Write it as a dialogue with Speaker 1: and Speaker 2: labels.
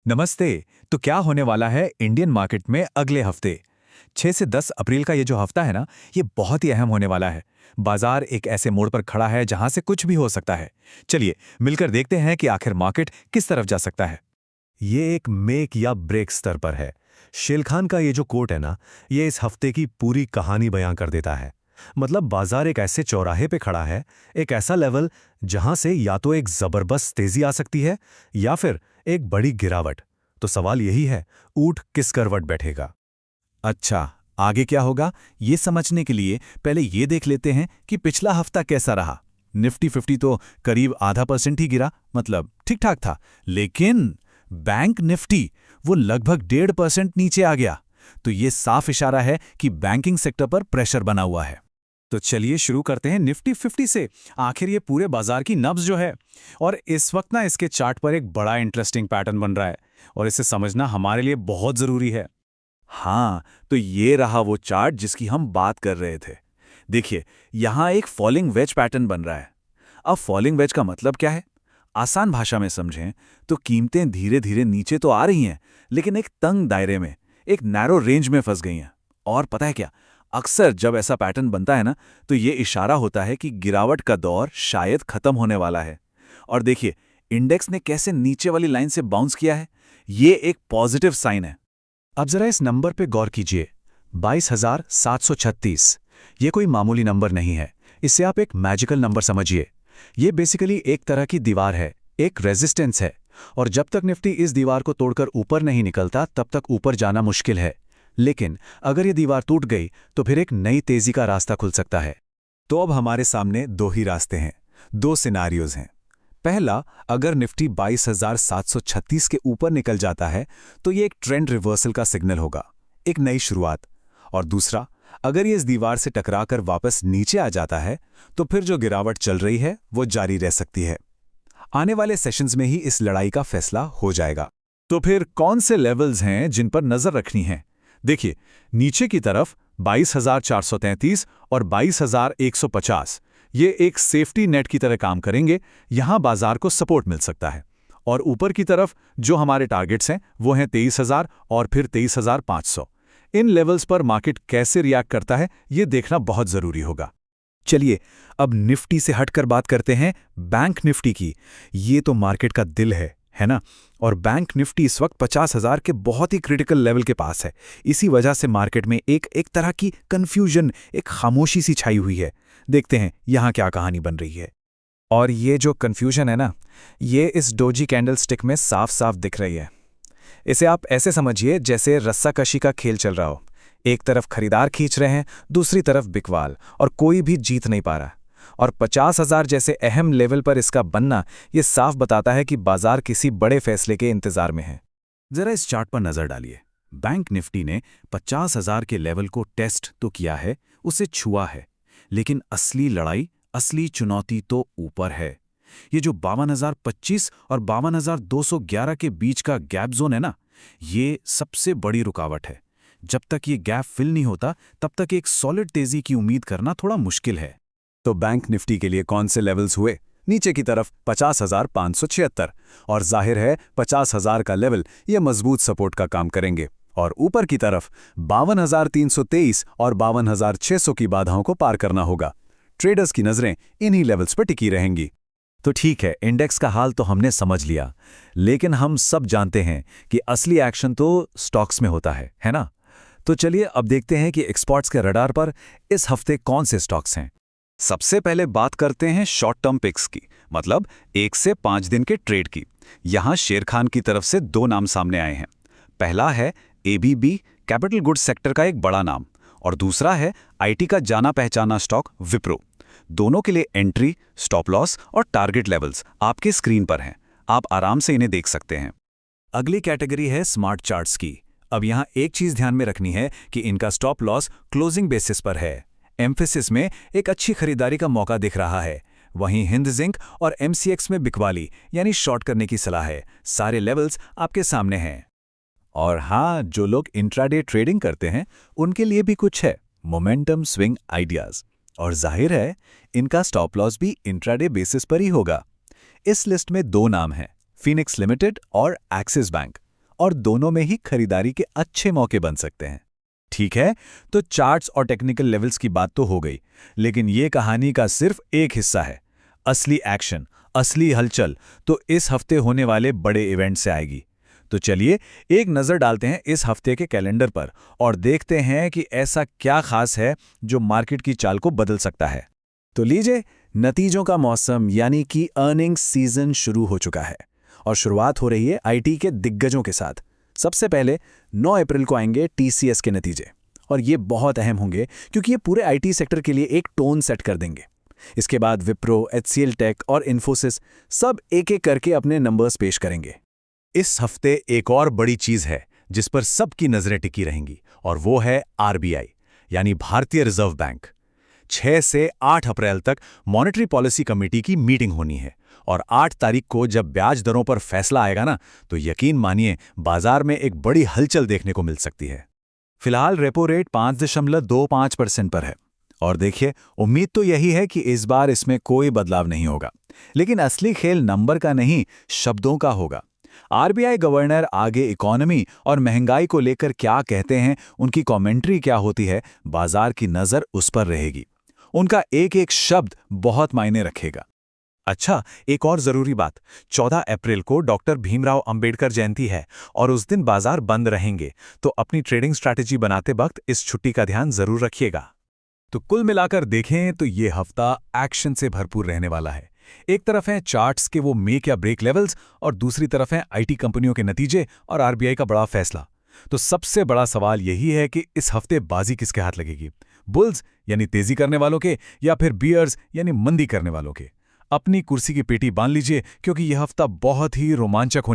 Speaker 1: नमस्ते। तो क्या होने वाला है इंडियन मार्केट में अगले हफ्ते? 6 से 10 अप्रैल का ये जो हफ्ता है ना, ये बहुत ही अहम होने वाला है। बाजार एक ऐसे मोड़ पर खड़ा है जहां से कुछ भी हो सकता है। चलिए मिलकर देखते हैं कि आखिर मार्केट किस तरफ जा सकता है।
Speaker 2: ये एक मेक या ब्रेक स्तर पर है। शेल खान का ये जो कोट है ना, ये इस हफ्ते की पूरी कहानी बयां कर देता है। मतलब बाजार एक ऐसे चौराहे पे खड़ा है, एक ऐसा लेवल जहां से या तो एक जबरदस्त तेजी आ सकती है या फिर एक बड़ी गिरावट। तो सवाल यही है, ऊंट किस करवट बैठेगा।
Speaker 1: अच्छा, आगे क्या होगा ये समझने के लिए पहले ये देख लेते हैं कि पिछला हफ्ता कैसा रहा। निफ्टी 50 तो करीब ½ % ही गिरा, मतलब ठीक ठाक था। लेकिन बैंक निफ्टी वो लगभग 1.5% नीचे आ गया। तो ये साफ इशारा है कि बैंकिंग सेक्टर पर प्रेशर बना हुआ है। तो चलिए शुरू करते हैं निफ्टी 50 से। आखिर ये पूरे बाजार की नब्ज जो है, और इस वक्त ना इसके चार्ट पर एक बड़ा इंटरेस्टिंग पैटर्न बन रहा है और इसे समझना हमारे लिए बहुत जरूरी है। हाँ, तो ये रहा वो चार्ट जिसकी हम बात कर रहे थे। देखिए, यहाँ एक फॉलिंग वेज पैटर्न बन रहा है। अब फॉलिंग वेज का मतलब क्या है? आसान भाषा में समझें तो कीमतें धीरे धीरे नीचे तो आ रही हैं, लेकिन एक तंग दायरे में, एक नैरो रेंज में फंस गई हैं। और पता है क्या, अक्सर जब ऐसा पैटर्न बनता है ना, तो ये इशारा होता है कि गिरावट का दौर शायद खत्म होने वाला है। और देखिए, इंडेक्स ने कैसे नीचे वाली लाइन से बाउंस किया है, ये एक पॉजिटिव साइन है।
Speaker 2: अब जरा इस नंबर पे गौर कीजिए, 22,736। ये कोई मामूली नंबर नहीं है। इसे आप एक मैजिकल नंबर समझिए। ये बेसिकली एक तरह की दीवार है, एक रेजिस्टेंस है। और जब तक निफ्टी इस दीवार को तोड़कर ऊपर नहीं निकलता, तब तक ऊपर जाना मुश्किल है। लेकिन अगर ये दीवार टूट गई तो फिर एक नई तेजी का रास्ता खुल सकता है।
Speaker 1: तो अब हमारे सामने दो ही रास्ते हैं, दो सिनारियोज हैं। पहला, अगर निफ्टी 22,736 के ऊपर निकल जाता है तो ये एक ट्रेंड रिवर्सल का सिग्नल होगा, एक नई शुरुआत। और दूसरा, अगर ये इस दीवार से टकराकर वापस नीचे आ जाता है तो फिर जो गिरावट चल रही है वो जारी रह सकती है। आने वाले सेशंस में ही इस लड़ाई का फैसला हो जाएगा। तो फिर कौन से लेवल्स हैं जिन पर नजर रखनी है? देखिए, नीचे की तरफ 22,433 और 22,150, ये एक सेफ्टी नेट की तरह काम करेंगे। यहां बाजार को सपोर्ट मिल सकता है। और ऊपर की तरफ जो हमारे टारगेट्स हैं वो हैं 23,000 और फिर 23,500। इन लेवल्स पर मार्केट कैसे रिएक्ट करता है ये देखना बहुत जरूरी होगा। चलिए अब निफ्टी से हटकर बात करते हैं बैंक निफ्टी की। ये तो मार्केट का दिल है ना? और बैंक निफ्टी इस वक्त 50,000 के बहुत ही क्रिटिकल लेवल के पास है। इसी वजह से मार्केट में एक तरह की कंफ्यूजन, एक खामोशी सी छाई हुई है। देखते हैं यहाँ क्या कहानी बन रही है। और ये जो कंफ्यूजन है ना, ये इस डोजी कैंडल स्टिक में साफ साफ दिख रही है। इसे आप ऐसे समझिए जैसे रस्साकशी का खेल चल रहा हो। एक तरफ खरीदार खींच रहे हैं, दूसरी तरफ बिकवाल, और कोई भी जीत नहीं पा रहा। और 50,000 जैसे अहम लेवल पर इसका बनना ये साफ बताता है कि बाजार किसी बड़े फैसले के इंतजार में है। जरा इस चार्ट पर नजर डालिए। बैंक निफ्टी ने 50,000 के लेवल को टेस्ट तो किया है, उसे छुआ है, लेकिन असली लड़ाई, असली चुनौती तो ऊपर है। ये जो 52,025 और 52,211 के बीच का गैप जोन है ना, ये सबसे बड़ी रुकावट है। जब तक ये गैप फिल नहीं होता, तब तक एक सॉलिड तेजी की उम्मीद करना थोड़ा मुश्किल है। तो बैंक निफ्टी के लिए कौन से लेवल्स हुए? नीचे की तरफ 50,576, और जाहिर है 50,000 का लेवल ये मजबूत सपोर्ट का काम करेंगे। और ऊपर की तरफ 52,323 और 52,600 की बाधाओं को पार करना होगा। ट्रेडर्स की नजरें इन्हीं लेवल्स पर टिकी रहेंगी। तो ठीक है, इंडेक्स का हाल तो हमने समझ लिया, लेकिन हम सब जानते हैं कि असली एक्शन तो स्टॉक्स में होता है ना? तो चलिए अब देखते हैं कि एक्सपर्ट्स के रडार पर इस हफ्ते कौन से स्टॉक्स हैं। सबसे पहले बात करते हैं शॉर्ट टर्म पिक्स की, मतलब 1 से 5 दिन के ट्रेड की। यहां शेर खान की तरफ से दो नाम सामने आए हैं। पहला है एबीबी, कैपिटल गुड्स सेक्टर का एक बड़ा नाम, और दूसरा है आईटी का जाना पहचाना स्टॉक विप्रो। दोनों के लिए एंट्री, स्टॉप लॉस और टारगेट लेवल्स आपके स्क्रीन पर हैं। आप आराम से इन्हें देख सकते हैं। अगली कैटेगरी है स्मार्ट चार्ट्स की। अब यहां एक चीज ध्यान में रखनी है कि इनका स्टॉप लॉस क्लोजिंग बेसिस पर है। एम्फेसिस में एक अच्छी खरीदारी का मौका दिख रहा है, वहीं हिंद जिंक और एमसीएक्स में बिकवाली यानी शॉर्ट करने की सलाह है। सारे लेवल्स आपके सामने हैं। और हाँ, जो लोग इंट्राडे ट्रेडिंग करते हैं उनके लिए भी कुछ है, मोमेंटम स्विंग आइडियाज। और जाहिर है इनका स्टॉप लॉस भी इंट्राडे बेसिस पर ही होगा। इस लिस्ट में दो नाम हैं, फिनिक्स लिमिटेड और एक्सिस बैंक। और दोनों में ही खरीदारी के अच्छे मौके बन सकते हैं। ठीक है, तो चार्ट्स और टेक्निकल लेवल्स की बात तो हो गई, लेकिन ये कहानी का सिर्फ एक हिस्सा है। असली एक्शन, असली हलचल तो इस हफ्ते होने वाले बड़े इवेंट से आएगी। तो चलिए एक नज़र डालते हैं इस हफ्ते के कैलेंडर पर और देखते हैं कि ऐसा क्या खास है जो मार्केट की चाल को बदल सकता है। तो लीजिए, नतीजों का मौसम यानी कि अर्निंग्स सीजन शुरू हो चुका है और शुरुआत हो रही है आईटी के दिग्गजों के साथ। सबसे पहले 9 अप्रैल को आएंगे टीसीएस के नतीजे और ये बहुत अहम होंगे क्योंकि ये पूरे आईटी सेक्टर के लिए एक टोन सेट कर देंगे। इसके बाद विप्रो, एचसीएल टेक और इन्फोसिस सब एक-एक करके अपने नंबर्स पेश करेंगे।
Speaker 2: इस हफ्ते एक और बड़ी चीज है जिस पर सबकी नजरें टिकी रहेंगी और वो है आरबीआई यानी भारतीय रिजर्व बैंक। 6 से 8 अप्रैल तक मॉनेटरी पॉलिसी कमेटी की मीटिंग होनी है और 8 तारीख को जब ब्याज दरों पर फैसला आएगा ना, तो यकीन मानिए बाजार में एक बड़ी हलचल देखने को मिल सकती है।
Speaker 1: फिलहाल रेपो रेट 5.25% पर है और देखिए, उम्मीद तो यही है कि इस बार इसमें कोई बदलाव नहीं होगा, लेकिन असली खेल नंबर का नहीं, शब्दों का होगा। आरबीआई गवर्नर आगे इकोनॉमी और महंगाई को लेकर क्या कहते हैं, उनकी कमेंट्री क्या होती है, बाजार की नज़र उस पर रहेगी। उनका एक एक शब्द बहुत मायने रखेगा।
Speaker 2: अच्छा, एक और जरूरी बात, 14 अप्रैल को डॉक्टर भीमराव अंबेडकर जयंती है और उस दिन बाजार बंद रहेंगे, तो अपनी ट्रेडिंग स्ट्रैटेजी बनाते वक्त इस छुट्टी का ध्यान जरूर रखिएगा।
Speaker 1: तो कुल मिलाकर देखें तो ये हफ्ता एक्शन से भरपूर रहने वाला है। एक तरफ हैं चार्ट्स के वो मेक या ब्रेक लेवल्स और दूसरी तरफ हैं आईटी कंपनियों के नतीजे और आरबीआई का बड़ा फैसला। तो सबसे बड़ा सवाल यही है कि इस हफ्ते बाजी किसके हाथ लगेगी, बुल्स यानी तेजी करने वालों के या फिर बियर्स यानी मंदी करने वालों के। अपनी कुर्सी की पेटी बांध लीजिए क्योंकि यह हफ्ता बहुत ही रोमांचक होने